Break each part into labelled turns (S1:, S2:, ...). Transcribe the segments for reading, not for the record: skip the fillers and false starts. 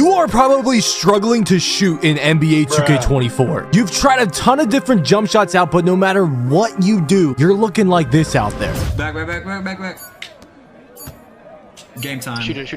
S1: You are probably struggling to shoot in NBA 2K24. You've tried a ton of different jump shots out, but no matter what you do, you're looking like this out there.
S2: Back. Game time.
S3: Shoot it.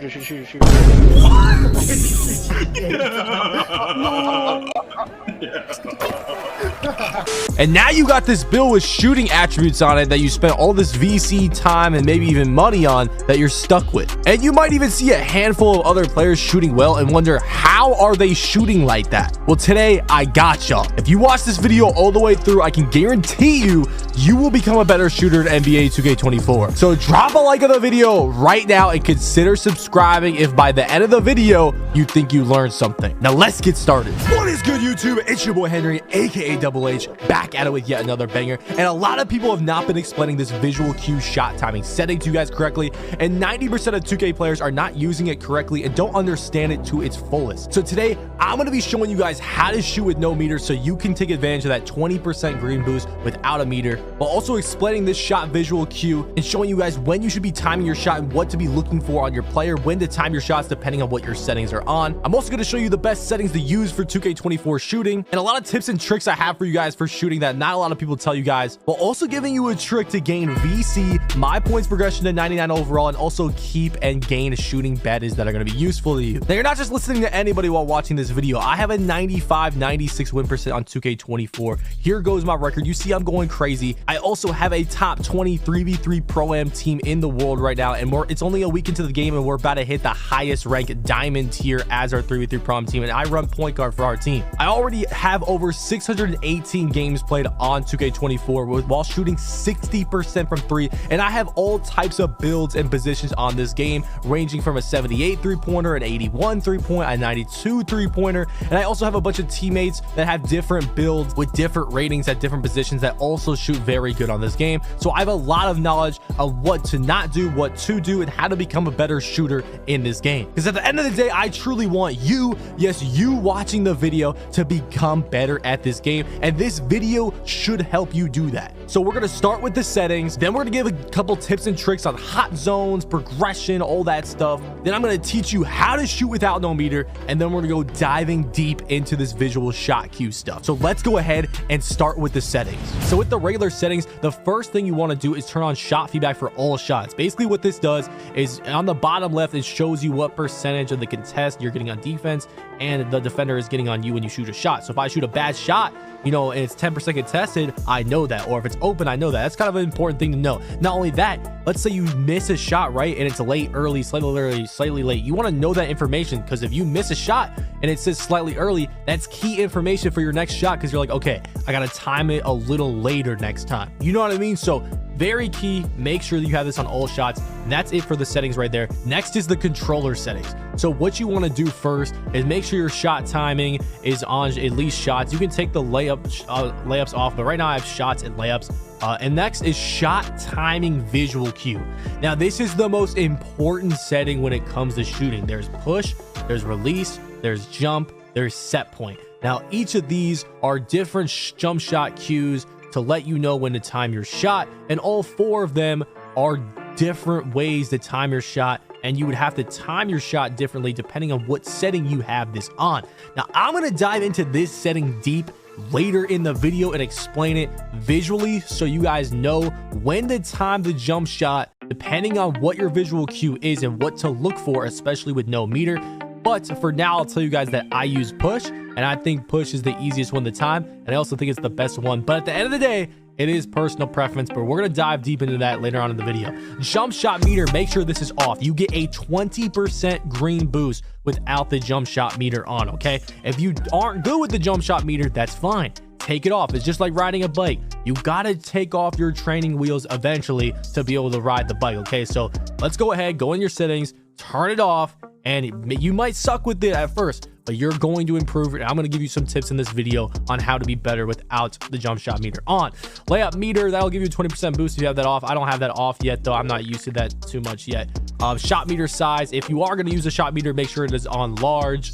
S1: And now you got this build with shooting attributes on it that you spent all this VC time and maybe even money on that you're stuck with. And you might even see a handful of other players shooting well and wonder, how are they shooting like that? Well, today I got y'all. If you watch this video all the way through, I can guarantee you will become a better shooter in NBA 2K24. So drop a like on the video right now and consider subscribing if by the end of the video you think you learned something. Now let's get started. What is good, YouTube? It's your boy Henry, aka Double H, back at it with yet another banger. And a lot of people have not been explaining this visual cue shot timing setting to you guys correctly, and 90% of 2K players are not using it correctly and don't understand it to its fullest. So today I'm going to be showing you guys how to shoot with no meter so you can take advantage of that 20% green boost without a meter, while also explaining this shot visual cue and showing you guys when you should be timing your shot and what to be looking for on your player, when to time your shots depending on what your settings are on. I'm also going to show you the best settings to use for 2K24 shooting and a lot of tips and tricks I have for you guys for shooting that not a lot of people tell you guys, while also giving you a trick to gain VC, my points progression to 99 overall, and also keep and gain shooting badges that are going to be useful to you. Now, you're not just listening to anybody while watching this video. I have a 95-96 win percent on 2K24. Here goes my record. You see I'm going crazy. I also have a top 20 3v3 pro-am team in the world right now, and it's only a week into the game and we're about to hit the highest rank diamond tier as our 3v3 pro-am team, and I run point guard for our team. I already have over 618 games played on 2K24 while shooting 60% from 3, and I have all types of builds and positions on this game, ranging from a 78 3-pointer, an 81 3-point, a 92 3-pointer, and I also have a bunch of teammates that have different builds with different ratings at different positions that also shoot very good on this game. So I have a lot of knowledge of what to not do, what to do, and how to become a better shooter in this game, because at the end of the day I truly want you, yes, you watching the video, to become better at this game, and this video should help you do that. So we're going to start with the settings, then we're going to give a couple tips and tricks on hot zones, progression, all that stuff. Then I'm going to teach you how to shoot without no meter, and then we're going to go diving deep into this visual shot cue stuff. So let's go ahead and start with the settings. So with the regular settings, the first thing you want to do is turn on shot feedback for all shots. Basically what this does is on the bottom left, it shows you what percentage of the contest you're getting on defense and the defender is getting on you when you shoot a shot. So if I shoot a bad shot, you know, and it's 10% contested, I know that. Or if it's open, I know that. That's kind of an important thing to know. Not only that, let's say you miss a shot, right, and it's late, early, slightly late. You want to know that information, because if you miss a shot and it says slightly early, that's key information for your next shot, because you're like, okay, I got to time it a little later next time. You know what I mean? So very key, make sure that you have this on all shots. And that's it for the settings right there. Next is the controller settings. So what you want to do first is make sure your shot timing is on at least shots. You can take the layups off, but right now I have shots and layups. And next is shot timing visual cue. Now this is the most important setting when it comes to shooting. There's push, there's release, there's jump, there's set point. Now each of these are different jump shot cues to let you know when to time your shot, and all 4 of them are different ways to time your shot, and you would have to time your shot differently depending on what setting you have this on. Now I'm going to dive into this setting deep later in the video and explain it visually so you guys know when to time the jump shot depending on what your visual cue is and what to look for, especially with no meter. But for now, I'll tell you guys that I use push, and I think push is the easiest one to time, and I also think it's the best one. But at the end of the day, it is personal preference, but we're going to dive deep into that later on in the video. Jump shot meter, make sure this is off. You get a 20% green boost without the jump shot meter on, okay? If you aren't good with the jump shot meter, that's fine. Take it off. It's just like riding a bike. You got to take off your training wheels eventually to be able to ride the bike, okay? So let's go ahead, go in your settings, turn it off, and you might suck with it at first, but you're going to improve it. I'm going to give you some tips in this video on how to be better without the jump shot meter on. Layup meter, that'll give you a 20% boost if you have that off. I don't have that off yet, though. I'm not used to that too much yet. Shot meter size, if you are going to use a shot meter, make sure it is on large.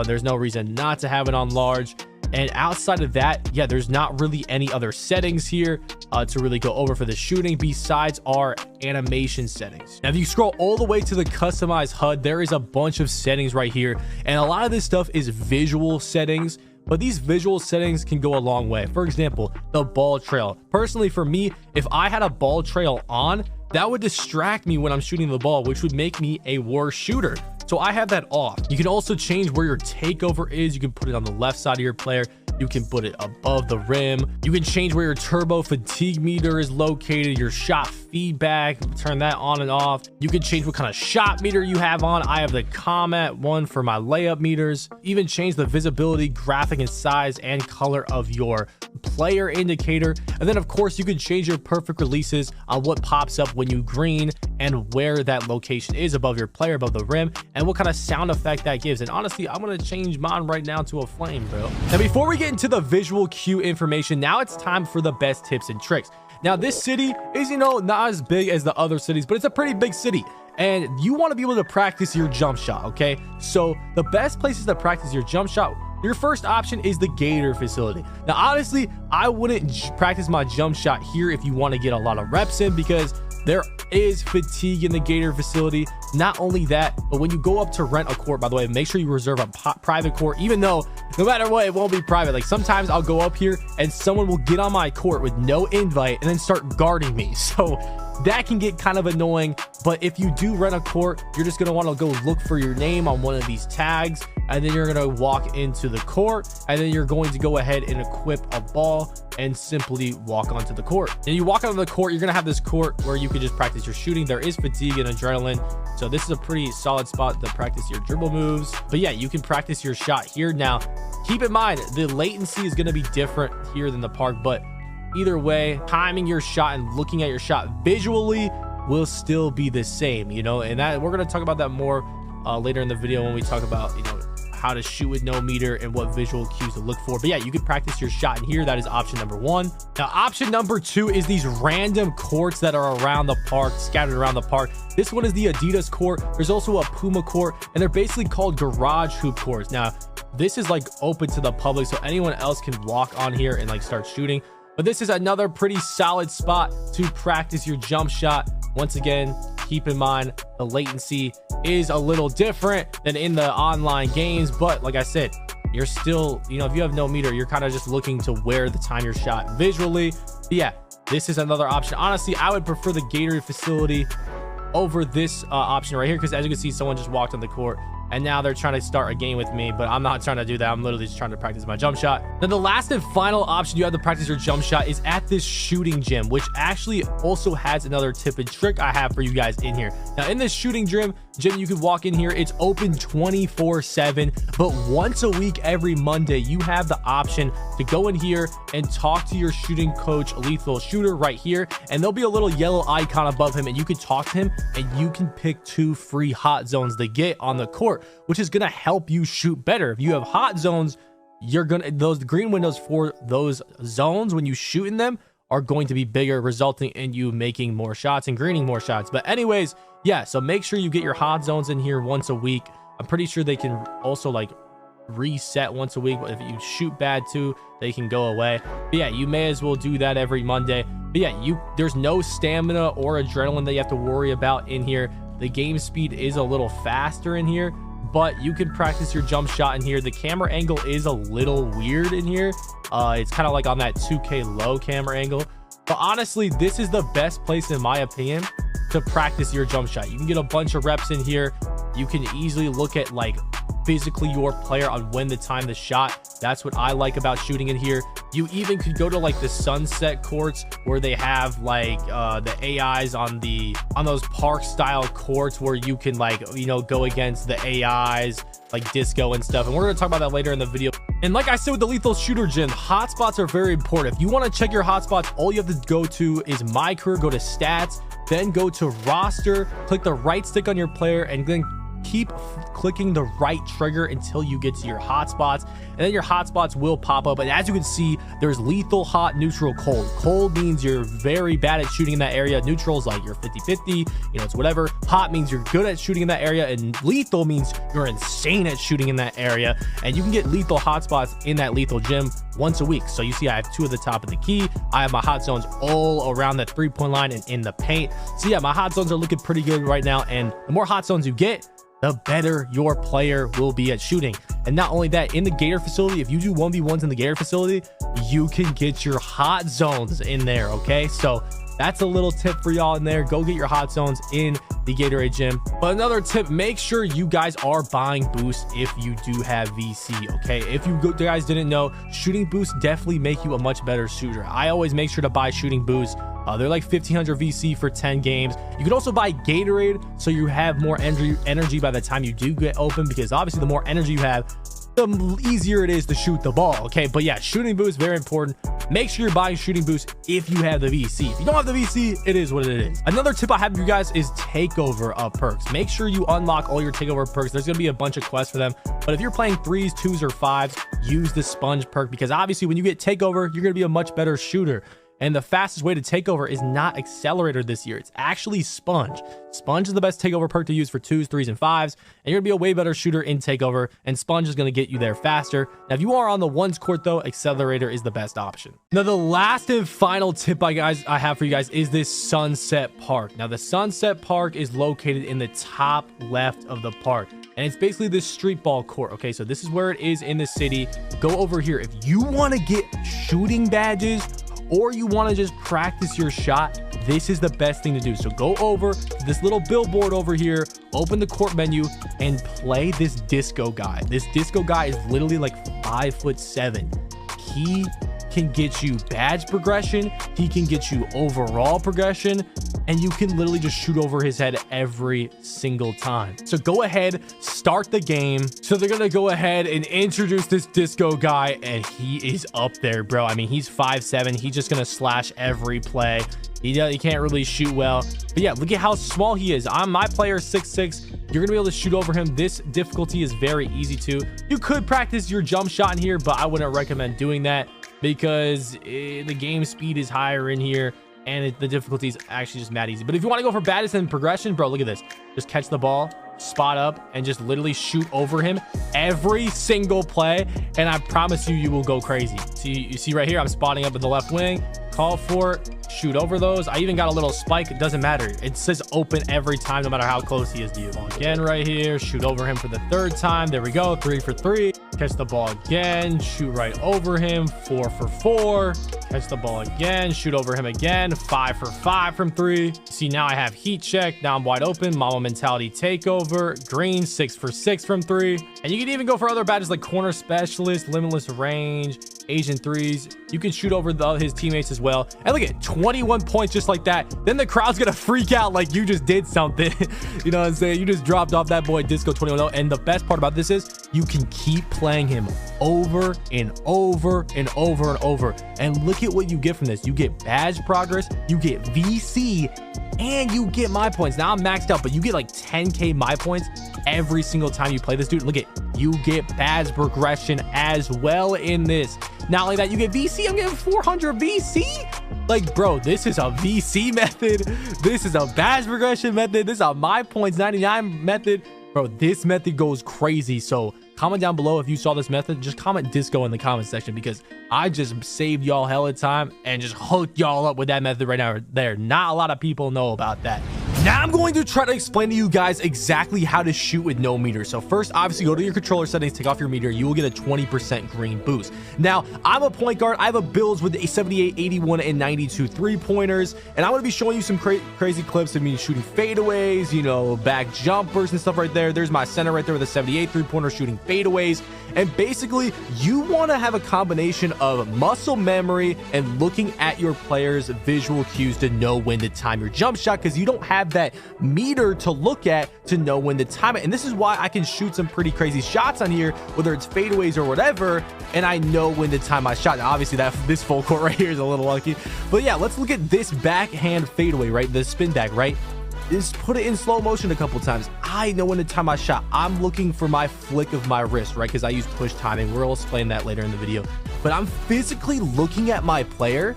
S1: There's no reason not to have it on large. And outside of that, yeah, there's not really any other settings here. to really go over for the shooting besides our animation settings. Now, if you scroll all the way to the customized HUD, there is a bunch of settings right here, and a lot of this stuff is visual settings, but these visual settings can go a long way. For example, the ball trail. Personally, for me, if I had a ball trail on, that would distract me when I'm shooting the ball, which would make me a worse shooter. So I have that off. You can also change where your takeover is. You can put it on the left side of your player. You can put it above the rim. You can change where your turbo fatigue meter is located, your shot feedback, turn that on and off. You can change what kind of shot meter you have on. I have the comment one for my layup meters. Even change the visibility, graphic, and size and color of your player indicator. And then of course you can change your perfect releases on what pops up when you green and where that location is above your player, above the rim, and what kind of sound effect that gives. And honestly, I'm gonna change mine right now to a flame, bro. Now, before we get into the visual cue information, now it's time for the best tips and tricks. Now, this city is, you know, not as big as the other cities, but it's a pretty big city, and you want to be able to practice your jump shot. Okay, so the best places to practice your jump shot, your first option is the Gator facility. Now, honestly, I wouldn't practice my jump shot here if you want to get a lot of reps in, because there is fatigue in the Gator facility. Not only that, but when you go up to rent a court, by the way, make sure you reserve a private court, even though no matter what, it won't be private. Like, sometimes I'll go up here and someone will get on my court with no invite and then start guarding me. So that can get kind of annoying. But if you do rent a court, you're just going to want to go look for your name on one of these tags, and then you're going to walk into the court, and then you're going to go ahead and equip a ball and simply walk onto the court. And you walk onto the court, you're going to have this court where you can just practice your shooting. There is fatigue and adrenaline, so this is a pretty solid spot to practice your dribble moves. But yeah, you can practice your shot here. Now, keep in mind, the latency is going to be different here than the park, but either way, timing your shot and looking at your shot visually will still be the same, you know. And that, we're going to talk about that more later in the video when we talk about, you know, how to shoot with no meter and what visual cues to look for. But yeah, you can practice your shot in here. That is option number one. Now, option number two is these random courts that are around the park, scattered around the park. This one is the Adidas court. There's also a Puma court, and they're basically called garage hoop courts. Now, this is like open to the public, so anyone else can walk on here and like start shooting. But this is another pretty solid spot to practice your jump shot. Once again, keep in mind the latency is a little different than in the online games, but like I said, you're still, you know, if you have no meter, you're kind of just looking to where the time your shot visually. But yeah, this is another option. Honestly, I would prefer the Gator facility over this option right here, because as you can see, someone just walked on the court and now they're trying to start a game with me, but I'm not trying to do that. I'm literally just trying to practice my jump shot. Then the last and final option you have to practice your jump shot is at this shooting gym, which actually also has another tip and trick I have for you guys in here. Now, in this shooting gym, you can walk in here. It's open 24/7, but once a week, every Monday, you have the option to go in here and talk to your shooting coach, Lethal Shooter, right here, and there'll be a little yellow icon above him, and you can talk to him, and you can pick 2 free hot zones to get on the court, which is gonna help you shoot better. If you have hot zones, you're gonna, those green windows for those zones when you shoot in them are going to be bigger, resulting in you making more shots and greening more shots. But anyways, yeah, so make sure you get your hot zones in here once a week. I'm pretty sure they can also like reset once a week, but if you shoot bad too, they can go away. But yeah, you may as well do that every Monday. But yeah, there's no stamina or adrenaline that you have to worry about in here. The game speed is a little faster in here, but you can practice your jump shot in here. The camera angle is a little weird in here. It's kind of like on that 2K low camera angle, but honestly, this is the best place in my opinion to practice your jump shot. You can get a bunch of reps in here. You can easily look at like physically your player on when to time the shot. That's what I like about shooting in here. You even could go to like the sunset courts where they have like the AIs on those park style courts where you can like, you know, go against the AIs like disco and stuff. And we're going to talk about that later in the video. And like I said with the Lethal Shooter gym, hotspots are very important. If you want to check your hotspots, all you have to go to is My Career, go to stats, then go to roster, click the right stick on your player, and then keep clicking the right trigger until you get to your hotspots, and then your hotspots will pop up. And as you can see, there's lethal, hot, neutral, cold. Cold means you're very bad at shooting in that area. Neutral is like you're 50-50, you know, it's whatever. Hot means you're good at shooting in that area, and lethal means you're insane at shooting in that area. And you can get lethal hotspots in that lethal gym once a week. So you see I have 2 at the top of the key. I have my hot zones all around that 3-point line and in the paint. So yeah, my hot zones are looking pretty good right now, and the more hot zones you get, the better your player will be at shooting. And not only that, in the Gator facility, if you do 1v1s in the Gator facility, you can get your hot zones in there. Okay, so that's a little tip for y'all in there. Go get your hot zones in the Gatorade gym. But another tip, make sure you guys are buying boosts if you do have VC. Okay, if you guys didn't know, shooting boosts definitely make you a much better shooter. I always make sure to buy shooting boosts. They're like 1500 VC for 10 games. You can also buy Gatorade so you have more energy by the time you do get open, because obviously the more energy you have, the easier it is to shoot the ball. Okay, but yeah, shooting boost, very important. Make sure you're buying shooting boost if you have the VC. If you don't have the VC, it is what it is. Another tip I have for you guys is takeover perks. Make sure you unlock all your takeover perks. There's gonna be a bunch of quests for them, but if you're playing 3s, 2s, or 5s, use the sponge perk, because obviously when you get takeover, you're gonna be a much better shooter. And the fastest way to take over is not accelerator this year. It's actually sponge. Sponge is the best takeover perk to use for 2s, 3s, and 5s. And you're gonna be a way better shooter in takeover, and sponge is gonna get you there faster. Now, if you are on the 1s court though, accelerator is the best option. Now, the last and final tip I have for you guys is this Sunset Park. Now, the Sunset Park is located in the top left of the park, and it's basically this street ball court. Okay, so this is where it is in the city. Go over here. If you want to get shooting badges, or you want to just practice your shot, this is the best thing to do. So go over to this little billboard over here, open the court menu, and play this disco guy. This disco guy is literally like 5'7". He can get you badge progression, he can get you overall progression, and you can literally just shoot over his head every single time. So go ahead, start the game. So they're gonna go ahead and introduce this disco guy, and he is up there, bro. I mean, he's 5'7". He's just gonna slash every play. He can't really shoot well, but yeah, look at how small he is. My player is 6'6". You're gonna be able to shoot over him. This difficulty is very easy too. You could practice your jump shot in here, but I wouldn't recommend doing that, because the game speed is higher in here, and the difficulty is actually just mad easy. But if you want to go for baddest and progression, bro, look at this. Just catch the ball, spot up, and just literally shoot over him every single play, and I promise you, you will go crazy. See, you see right here, I'm spotting up in the left wing, call for it, shoot over those. I even got a little spike. It doesn't matter. It says open every time, no matter how close he is to you. Again right here, shoot over him for the 3rd time. There we go, 3 for 3. Catch the ball again, shoot right over him, 4 for 4. Catch the ball again, shoot over him again, 5 for 5 from 3. See, now I have heat check. Now I'm wide open. Mama mentality takeover. Green, 6 for 6 from 3. And you can even go for other badges like corner specialist, limitless range, Asian 3s. You can shoot over his teammates as well. And look at 21 points just like that. Then the crowd's gonna freak out like you just did something. You know what I'm saying? You just dropped off that boy Disco 21. And the best part about this is you can keep playing him over and over and over and over. And look at what you get from this. You get badge progress, you get VC, and you get my points. Now I'm maxed out, but you get like 10k my points every single time you play this dude. Look at, you get badge progression as well in this. Not only that, you get VC. I'm getting 400 VC. Like, bro, this is a VC method. This is a badge progression method. This is a my points 99 method. Bro, this method goes crazy. So comment down below if you saw this method. Just comment disco in the comment section, because I just saved y'all hella time and just hooked y'all up with that method right now. There, not a lot of people know about that. Now I'm going to try to explain to you guys exactly how to shoot with no meter. So first, obviously, go to your controller settings, take off your meter. You will get a 20% green boost. Now, I'm a point guard. I have a builds with a 78, 81, and 92 3-pointers. And I'm going to be showing you some crazy clips of me shooting fadeaways, you know, back jumpers and stuff right there. There's my center right there with a 78 3-pointer shooting fadeaways. And basically, you want to have a combination of muscle memory and looking at your players' visual cues to know when to time your jump shot, because you don't have that meter to look at to know when to time it. And this is why I can shoot some pretty crazy shots on here, whether it's fadeaways or whatever, and I know when to time my shot. Now, obviously, this full court right here is a little lucky, but yeah, let's look at this backhand fadeaway, right? The spin back, right? just put it in slow motion a couple times. I know when to time my shot. I'm looking for my flick of my wrist, right? Because I use push timing. We'll explain that later in the video. But I'm physically looking at my player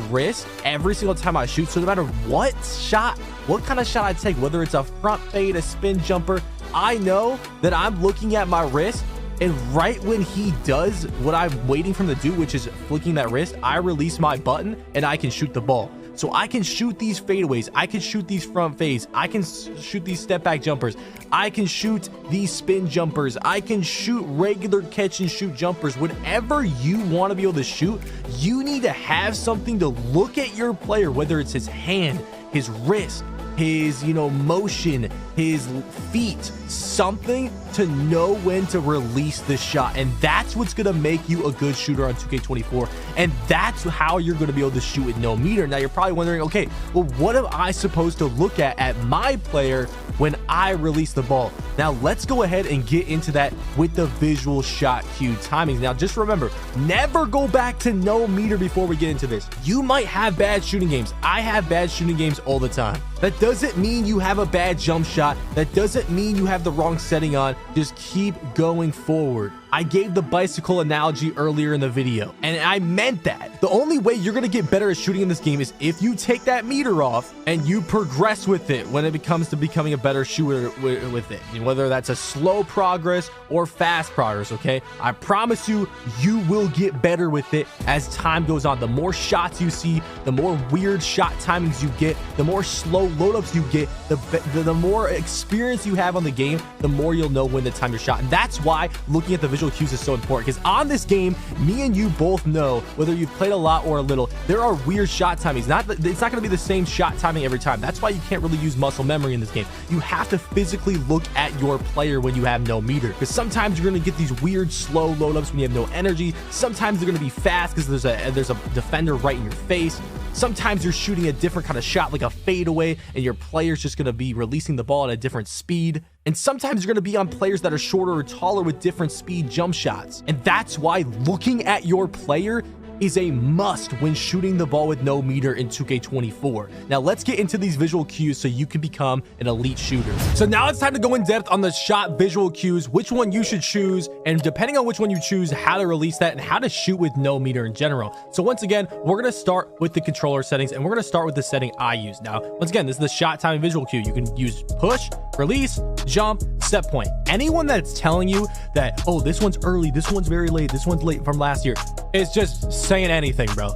S1: wrist every single time I shoot. So no matter what shot, what kind of shot I take, whether it's a front fade, a spin jumper, I know that I'm looking at my wrist, and right when he does what I'm waiting for him to do, which is flicking that wrist, I release my button and I can shoot the ball. So I can shoot these fadeaways, I can shoot these front fades, I can shoot these step back jumpers, I can shoot these spin jumpers, I can shoot regular catch and shoot jumpers. Whatever you want to be able to shoot, you need to have something to look at your player, whether it's his hand, his wrist, his motion, his feet, something to know when to release the shot. And that's what's gonna make you a good shooter on 2K24, and that's how you're gonna be able to shoot with no meter. Now you're probably wondering, okay, well, what am I supposed to look at my player when I release the ball? Now let's go ahead and get into that with the visual shot cue timings. Now just remember, never go back to no meter before we get into this. You might have bad shooting games. I have bad shooting games all the time. That doesn't mean you have a bad jump shot. That doesn't mean you have the wrong setting on. Just keep going forward. I gave the bicycle analogy earlier in the video, and I meant that. The only way you're going to get better at shooting in this game is if you take that meter off and you progress with it when it comes to becoming a better shooter with it. Whether that's a slow progress or fast progress, okay? I promise you, you will get better with it as time goes on. The more shots you see, the more weird shot timings you get, the more slow load-ups you get, the more experience you have on the game, the more you'll know when to time your shot. And that's why looking at the visual cues is so important, because on this game, me and you both know, whether you've played a lot or a little, there are weird shot timings. It's not going to be the same shot timing every time. That's why you can't really use muscle memory in this game. You have to physically look at your player when you have no meter, because sometimes you're going to get these weird slow load-ups when you have no energy. Sometimes they're going to be fast because there's a defender right in your face. Sometimes you're shooting a different kind of shot, like a fadeaway, and your player's just going to be releasing the ball at a different speed. And sometimes you're going to be on players that are shorter or taller with different speed jump shots. And that's why looking at your player is a must when shooting the ball with no meter in 2K24. Now let's get into these visual cues so you can become an elite shooter. So now it's time to go in depth on the shot visual cues, which one you should choose, and depending on which one you choose, how to release that and how to shoot with no meter in general. So once again, we're going to start with the controller settings, and we're going to start with the setting I use. Now, once again, this is the shot timing visual cue. You can use push, release, jump, set point. Anyone that's telling you that, oh, this one's early, this one's very late, this one's late from last year, is just saying anything, bro.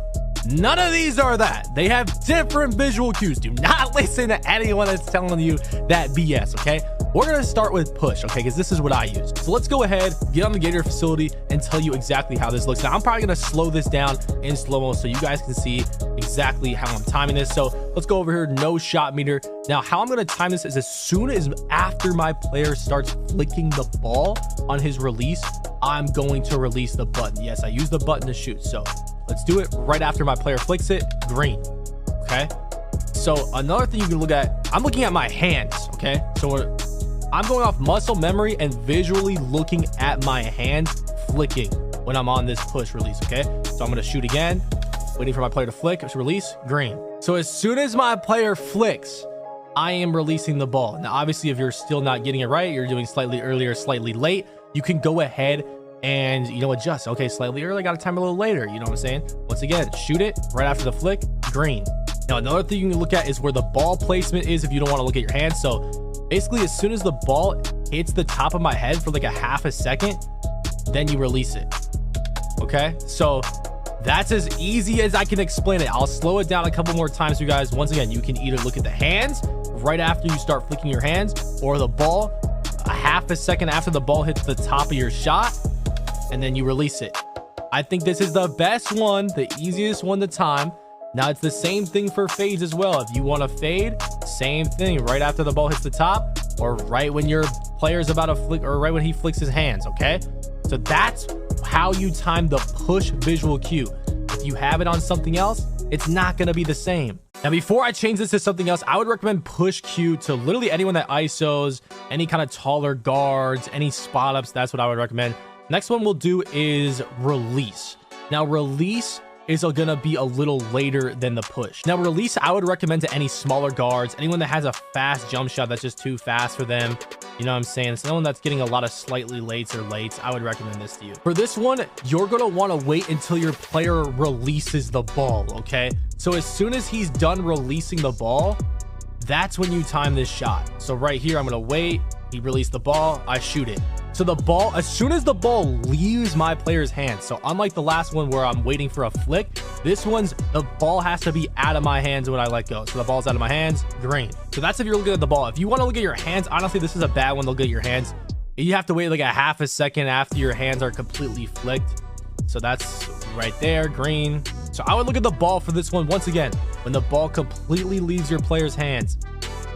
S1: None of these are that. They have different visual cues. Do not listen to anyone that's telling you that BS, okay? We're going to start with push, okay? Because this is what I use. So let's go ahead, get on the Gator facility, and tell you exactly how this looks. Now, I'm probably going to slow this down in slow-mo so you guys can see exactly how I'm timing this. So let's go over here, no shot meter. Now, how I'm going to time this is as soon as after my player starts flicking the ball on his release, I'm going to release the button. Yes, I use the button to shoot. So let's do it right after my player flicks it, green, okay? So another thing you can look at, I'm looking at my hands, okay? So I'm going off muscle memory and visually looking at my hands flicking when I'm on this push release, okay? So I'm going to shoot again, waiting for my player to flick, release, green. So as soon as my player flicks, I am releasing the ball. Now, obviously, if you're still not getting it right, you're doing slightly earlier, slightly late, you can go ahead and, adjust. Okay, slightly early, got to time a little later. You know what I'm saying? Once again, shoot it right after the flick, green. Now, another thing you can look at is where the ball placement is if you don't want to look at your hands. So basically, as soon as the ball hits the top of my head for like a half a second, then you release it. Okay, so that's as easy as I can explain it. I'll slow it down a couple more times for you guys. Once again, you can either look at the hands right after you start flicking your hands, or the ball a half a second after the ball hits the top of your shot, and then you release it. I think this is the best one, the easiest one to time. Now, it's the same thing for fades as well. If you want to fade, same thing, right after the ball hits the top, or right when your player's about to flick, or right when he flicks his hands, okay? So that's how you time the push visual cue. If you have it on something else, it's not going to be the same. Now, before I change this to something else, I would recommend push cue to literally anyone that ISOs, any kind of taller guards, any spot ups. That's what I would recommend. Next one we'll do is release. Now, release is gonna be a little later than the push. Now, release, I would recommend to any smaller guards, anyone that has a fast jump shot that's just too fast for them. You know what I'm saying? Someone that's getting a lot of slightly lates or lates, I would recommend this to you. For this one, you're gonna want to wait until your player releases the ball, okay? So as soon as he's done releasing the ball, that's when you time this shot. So right here, I'm gonna wait. He released the ball, I shoot it. So the ball, as soon as the ball leaves my player's hands, so unlike the last one where I'm waiting for a flick, this one's, the ball has to be out of my hands when I let go. So the ball's out of my hands, green. So that's if you're looking at the ball. If you want to look at your hands, honestly, this is a bad one to look at your hands. You have to wait like a half a second after your hands are completely flicked. So that's right there, green. So I would look at the ball for this one. Once again, when the ball completely leaves your player's hands,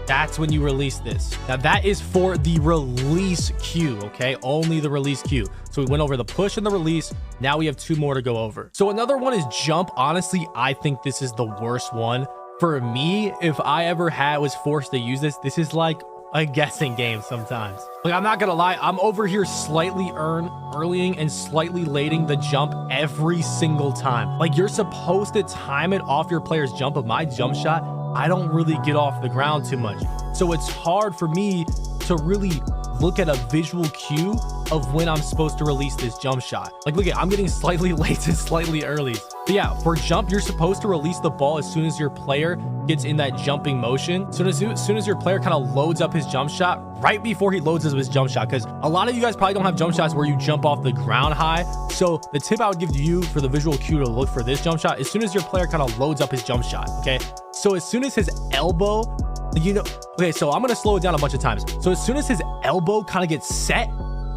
S1: that's when you release this. Now that is for the release cue, okay? Only the release cue. So we went over the push and the release. Now we have 2 more to go over. So another one is jump. Honestly, I think this is the worst one. For me, if I ever was forced to use this, this is like a guessing game sometimes. Like, I'm not gonna lie, I'm over here slightly earlying and slightly lating the jump every single time. Like, you're supposed to time it off your player's jump, but my jump shot, I don't really get off the ground too much. So it's hard for me to really look at a visual cue of when I'm supposed to release this jump shot. Like, look at, I'm getting slightly late and slightly early. But yeah, for jump, you're supposed to release the ball as soon as your player gets in that jumping motion. So as soon as your player kind of loads up his jump shot, right before he loads his jump shot, because a lot of you guys probably don't have jump shots where you jump off the ground high. So the tip I would give to you for the visual cue to look for this jump shot, as soon as your player kind of loads up his jump shot, okay? So as soon as his elbow, you know, okay, so I'm gonna slow it down a bunch of times. So as soon as his elbow kind of gets set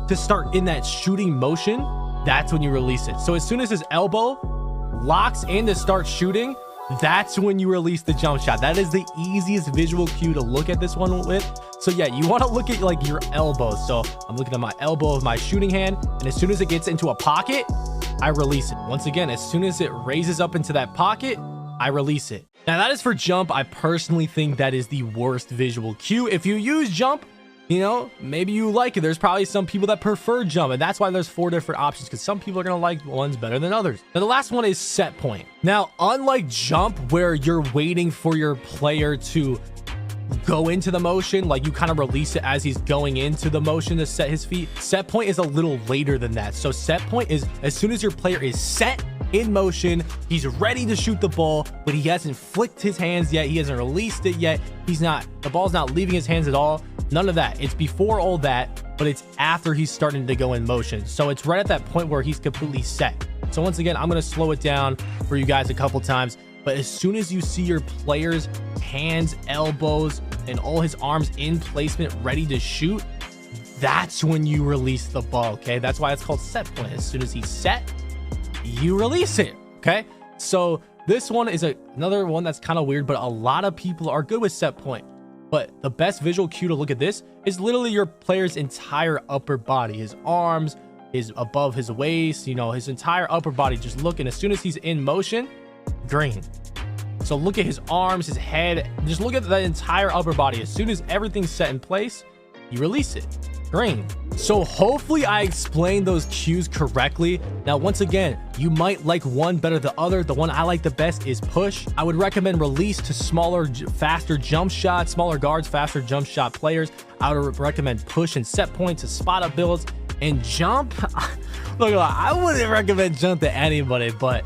S1: to start in that shooting motion, that's when you release it. So as soon as his elbow locks in to start shooting, that's when you release the jump shot. That is the easiest visual cue to look at this one with. So yeah, you want to look at like your elbow. So I'm looking at my elbow of my shooting hand, and as soon as it gets into a pocket, I release it. Once again, as soon as it raises up into that pocket, I release it. Now that is for jump. I personally think that is the worst visual cue. If you use jump, you know, maybe you like it. There's probably some people that prefer jump, and that's why there's 4 different options, because some people are going to like ones better than others. Now the last one is set point. Now, unlike jump, where you're waiting for your player to go into the motion, like you kind of release it as he's going into the motion to set his feet, set point is a little later than that. So set point is as soon as your player is set in motion, he's ready to shoot the ball, but he hasn't flicked his hands yet, he hasn't released it yet, the ball's not leaving his hands at all. None of that. It's before all that, but it's after he's starting to go in motion. So it's right at that point where he's completely set. So once again, I'm going to slow it down for you guys a couple times. But as soon as you see your player's hands, elbows, and all his arms in placement ready to shoot, that's when you release the ball, okay? That's why it's called set point. As soon as he's set, you release it, okay? So this one is another one that's kind of weird, but a lot of people are good with set point. But the best visual cue to look at this is literally your player's entire upper body, his arms, his above his waist, you know, his entire upper body. Just looking, as soon as he's in motion, green. So look at his arms, his head, just look at the entire upper body. As soon as everything's set in place, you release it, green. So hopefully I explained those cues correctly. Now, once again, you might like one better than the other. The one I like the best is push. I would recommend release to smaller, faster jump shots, smaller guards, faster jump shot players. I would recommend push and set point to spot up builds. And jump, look, I wouldn't recommend jump to anybody, but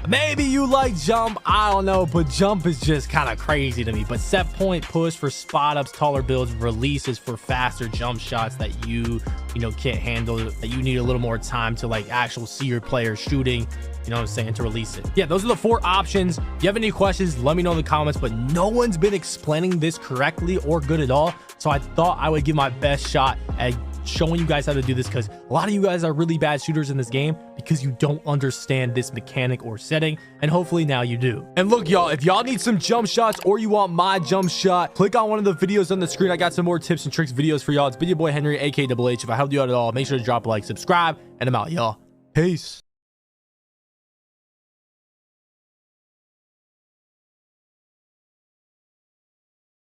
S1: maybe you like jump, I don't know, but jump is just kind of crazy to me. But set point, push for spot ups, taller builds, releases for faster jump shots that you know can't handle, that you need a little more time to like actually see your player shooting, you know what I'm saying, to release it. Yeah, those are the 4 options. If you have any questions, let me know in the comments, but no one's been explaining this correctly or good at all. So I thought I would give my best shot at showing you guys how to do this, because a lot of you guys are really bad shooters in this game because you don't understand this mechanic or setting, and hopefully now you do. And look, y'all, if y'all need some jump shots or you want my jump shot, click on one of the videos on the screen. I got some more tips and tricks videos for y'all. It's been your boy Henry, aka Double H. If I helped you out at all, make sure to drop a like, subscribe, and I'm out, y'all. Peace.